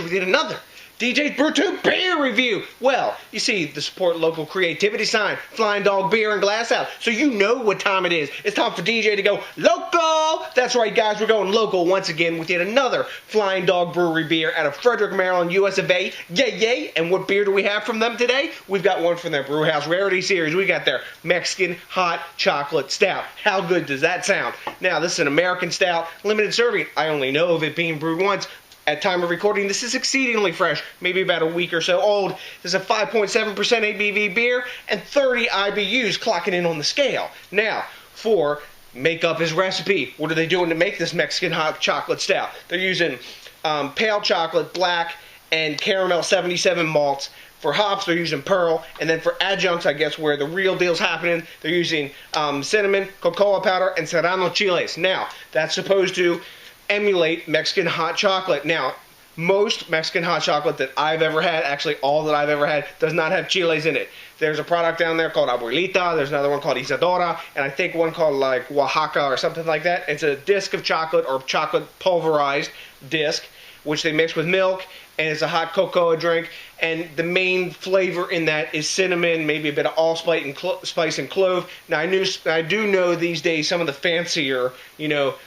We did another DJs BrewTube beer review. Well, you see the support local creativity sign, Flying Dog Beer and Glass out, so you know what time it is. It's time for DJ to go local. That's right, guys, we're going local once again with yet another Flying Dog Brewery beer out of Frederick, Maryland, US of A. Yay, yay! And what beer do we have from them today? We've got one from their Brewhouse Rarities series. We got their Mexican Hot Chocolate Stout. How good does that sound? Now, this is an American Stout, limited serving. I only know of it being brewed once. At time of recording, this is exceedingly fresh, maybe about a week or so old. This is a 5.7% ABV beer and 30 IBUs clocking in on the scale. Now, for make up his recipe, what are they doing to make this Mexican Hot Chocolate Stout? They're using pale chocolate, black, and caramel 77 malts. For hops, they're using pearl, and then for adjuncts, I guess where the real deal's happening, they're using cinnamon, cocoa powder, and serano chiles. Now, that's supposed to emulate Mexican hot chocolate. Now, most Mexican hot chocolate that I've ever had, actually all that I've ever had, does not have chiles in it. There's a product down there called Abuelita, there's another one called Isadora, and I think one called like Oaxaca or something like that. It's a disc of chocolate or chocolate pulverized disc, which they mix with milk, and it's a hot cocoa drink, and the main flavor in that is cinnamon, maybe a bit of allspice and clove. Now, I do know these days some of the fancier,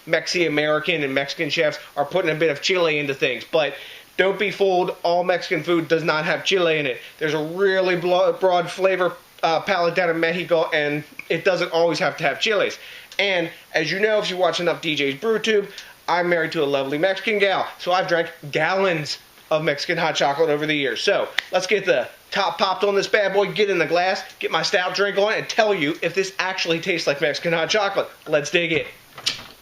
Mexican-American and Mexican chefs are putting a bit of chile into things, but don't be fooled, all Mexican food does not have chile in it. There's a really broad flavor palette down in Mexico, and it doesn't always have to have chiles. And as you know, if you watch enough DJs BrewTube, I'm married to a lovely Mexican gal, so I've drank gallons of Mexican hot chocolate over the years. So let's get the top popped on this bad boy, get in the glass, get my stout drink on, and tell you if this actually tastes like Mexican hot chocolate. Let's dig it.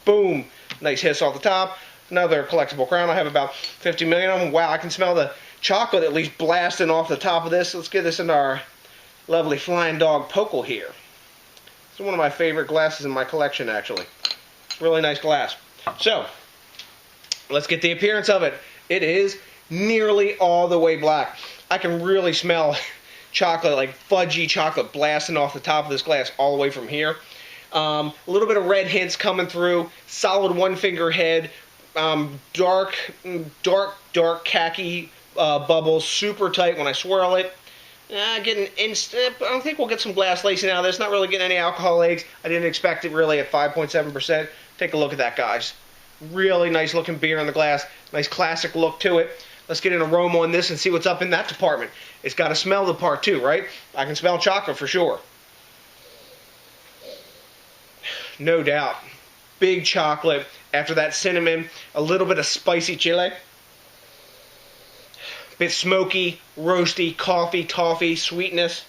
Boom. Nice hiss off the top. Another collectible crown. I have about 50 million of them. Wow, I can smell the chocolate at least blasting off the top of this. Let's get this into our lovely Flying Dog Pokal here. It's one of my favorite glasses in my collection, actually. Really nice glass. So, let's get the appearance of it. It is nearly all the way black. I can really smell chocolate, like fudgy chocolate blasting off the top of this glass all the way from here. A little bit of red hints coming through. Solid one finger head. Dark khaki bubbles. Super tight when I swirl it. Getting instant. I don't think we'll get some glass lacing out of this. Not really getting any alcohol eggs. I didn't expect it really at 5.7%. Take a look at that, guys. Really nice looking beer in the glass. Nice classic look to it. Let's get an aroma on this and see what's up in that department. It's got to smell the part too, right? I can smell chocolate for sure. No doubt. Big chocolate. After that cinnamon, a little bit of spicy chile. Bit smoky, roasty, coffee, toffee, sweetness.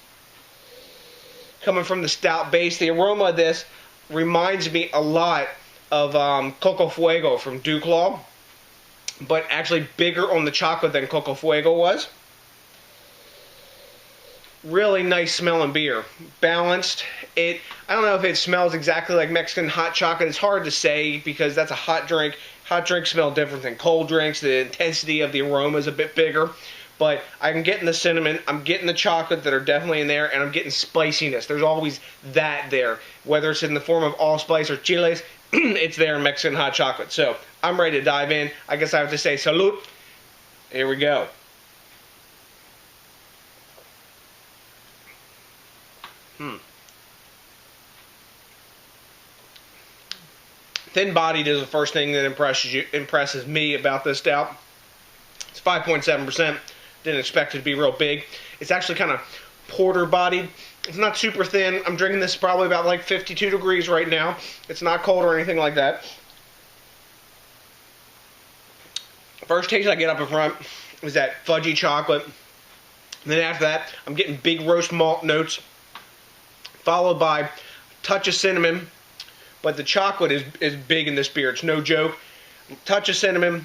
Coming from the stout base. The aroma of this reminds me a lot of Coco Fuego from Duke Law, but actually bigger on the chocolate than Coco Fuego was. Really nice smelling beer. Balanced. I don't know if it smells exactly like Mexican hot chocolate. It's hard to say because that's a hot drink. Hot drinks smell different than cold drinks. The intensity of the aroma is a bit bigger. But I'm getting the cinnamon, I'm getting the chocolate that are definitely in there, and I'm getting spiciness. There's always that there. Whether it's in the form of allspice or chiles, it's there in Mexican hot chocolate. So I'm ready to dive in. I guess I have to say salud. Here we go. Thin-bodied is the first thing that impresses me about this stout. It's 5.7%. Didn't expect it to be real big. It's actually kind of porter-bodied. It's not super thin. I'm drinking this probably about like 52 degrees right now. It's not cold or anything like that. First taste I get up in front is that fudgy chocolate. And then after that, I'm getting big roast malt notes, followed by a touch of cinnamon. But the chocolate is big in this beer. It's no joke. Touch of cinnamon.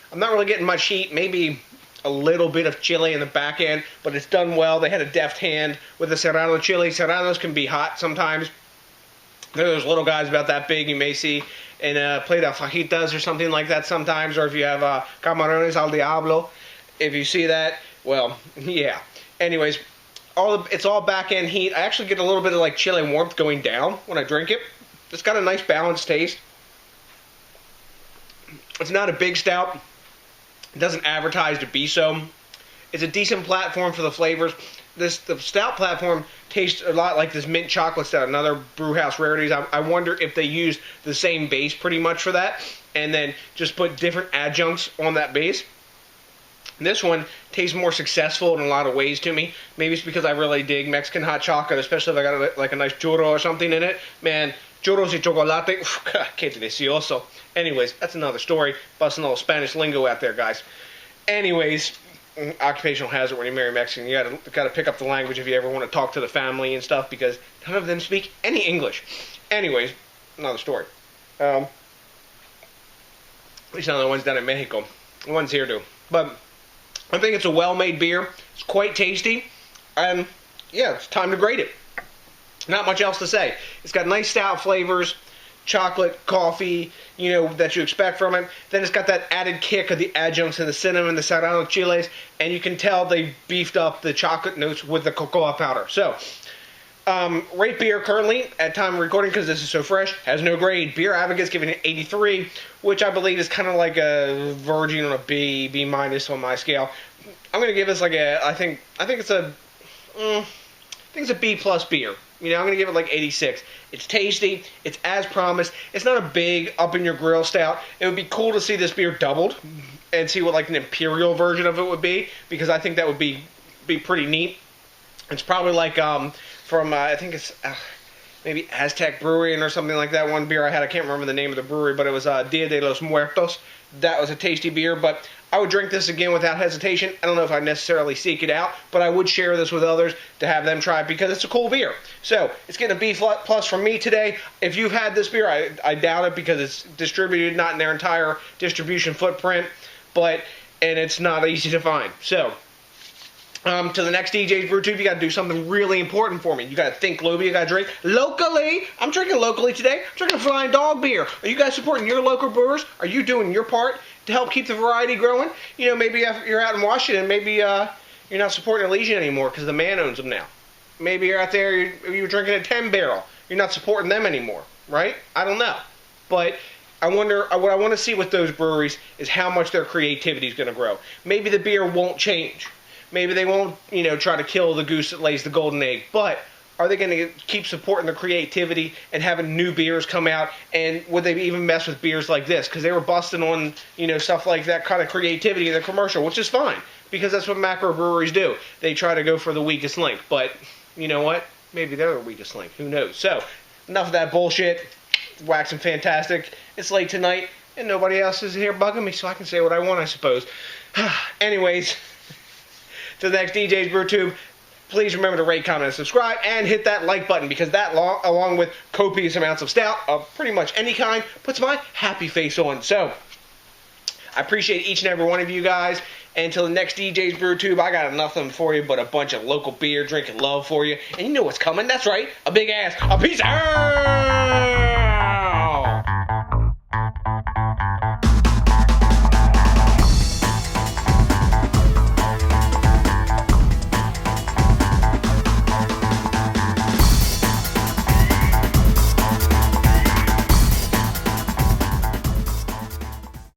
I'm not really getting much heat. Maybe a little bit of chili in the back end, but it's done well. They had a deft hand with the serano chili. Serranos can be hot sometimes. They're those little guys about that big you may see in a plate of fajitas or something like that sometimes, or if you have camarones al diablo. If you see that, well, yeah. Anyways, it's all back end heat. I actually get a little bit of like chili warmth going down when I drink it. It's got a nice balanced taste. It's not a big stout. It doesn't advertise to be so. It's a decent platform for the flavors. The stout platform tastes a lot like this mint chocolate stout, another Brewhouse Rarities. I wonder if they used the same base pretty much for that, and then just put different adjuncts on that base. This one tastes more successful in a lot of ways to me. Maybe it's because I really dig Mexican hot chocolate, especially if I got like a nice churro or something in it. Man, churros y chocolate, que delicioso. Anyways, that's another story. Busting a little Spanish lingo out there, guys. Anyways, occupational hazard when you marry Mexican. You gotta pick up the language if you ever want to talk to the family and stuff, because none of them speak any English. Anyways, another story. At least none of the ones down in Mexico. The ones here do. But I think it's a well-made beer. It's quite tasty. And yeah, it's time to grade it. Not much else to say. It's got nice stout flavors, chocolate, coffee, you know, that you expect from it. Then it's got that added kick of the adjuncts and the cinnamon, the serrano chiles, and you can tell they beefed up the chocolate notes with the cocoa powder. So, rate beer currently, at time of recording, because this is so fresh, has no grade. Beer Advocate's giving it 83, which I believe is kind of like a virgin on a B minus on my scale. I'm going to give this like a, I think it's a B plus beer. You know, I'm going to give it like 86. It's tasty. It's as promised. It's not a big up-in-your-grill stout. It would be cool to see this beer doubled and see what like an imperial version of it would be, because I think that would be pretty neat. It's probably like from, I think it's maybe Aztec Brewery or something like that. One beer I had, I can't remember the name of the brewery, but it was Dia de los Muertos. That was a tasty beer, but I would drink this again without hesitation. I don't know if I'd necessarily seek it out, but I would share this with others to have them try it because it's a cool beer. So, it's getting a B plus from me today. If you've had this beer, I doubt it because it's distributed not in their entire distribution footprint, and it's not easy to find. So, to the next DJs BrewTube, you got to do something really important for me. You got to think globally. You got to drink locally. I'm drinking locally today. I'm drinking Flying Dog beer. Are you guys supporting your local brewers? Are you doing your part to help keep the variety growing? You know, maybe if you're out in Washington, maybe you're not supporting Elysian anymore because the man owns them now. Maybe you're out there, you're drinking a 10 barrel. You're not supporting them anymore, right? I don't know. But I wonder, what I want to see with those breweries is how much their creativity is going to grow. Maybe the beer won't change. Maybe they won't, you know, try to kill the goose that lays the golden egg. But are they going to keep supporting the creativity and having new beers come out? And would they even mess with beers like this? Because they were busting on, you know, stuff like that kind of creativity in the commercial, which is fine. Because that's what macro breweries do. They try to go for the weakest link. But, you know what? Maybe they're the weakest link. Who knows? So, enough of that bullshit. Waxing fantastic. It's late tonight, and nobody else is here bugging me, so I can say what I want, I suppose. Anyways, to the next DJs BrewTube, please remember to rate, comment, and subscribe, and hit that like button, because that, along with copious amounts of stout of pretty much any kind, puts my happy face on. So, I appreciate each and every one of you guys. And until the next DJs BrewTube, I got nothing for you but a bunch of local beer drinking love for you. And you know what's coming. That's right, a big ass, a piece of